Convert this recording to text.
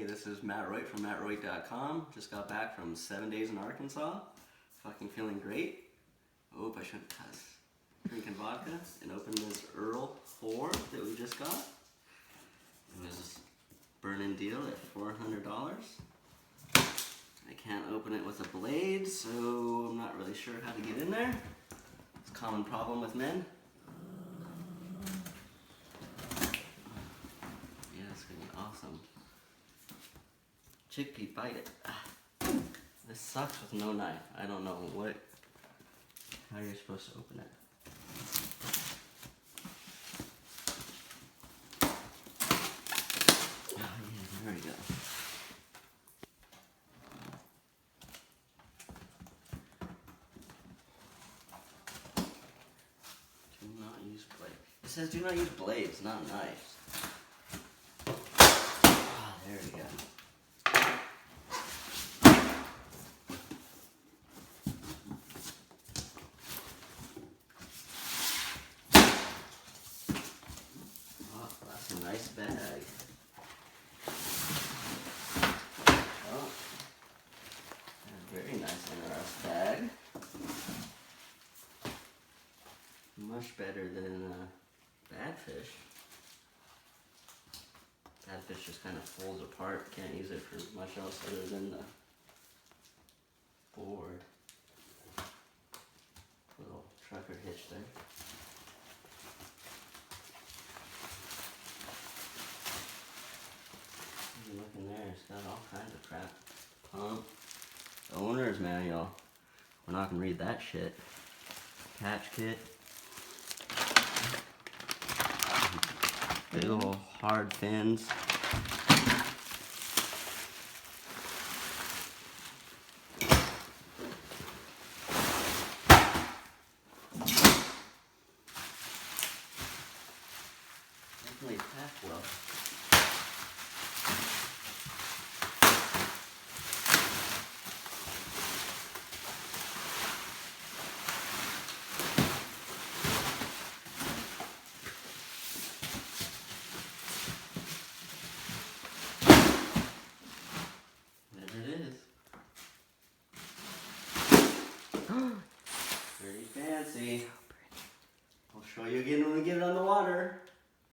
This is Matt Roy from mattroy.com. Just got back from 7 days in Arkansas. Fucking feeling great. Oh, I shouldn't cuss. Drinking vodka and opened this Earl 4 that we just got. It was a burn-in deal at $400. I can't open it with a blade, so I'm not really sure how to get in there. It's a common problem with men. Yeah, it's gonna be awesome. Chickpea, bite it. This sucks with no knife. I don't know how you're supposed to open it. Oh yeah, there we go. Do not use blades. It says do not use blades, not knives. Ah, there we go. That's a nice bag. Oh, a very nice NRS bag. Much better than Badfish. Badfish just kind of folds apart. Can't use it for much else other than the board. Little trucker hitch there. Look in there, it's got all kinds of crap. Pump. Owner's manual. We're not gonna read that shit. Catch kit. Big ol' hard fins. Definitely packed well.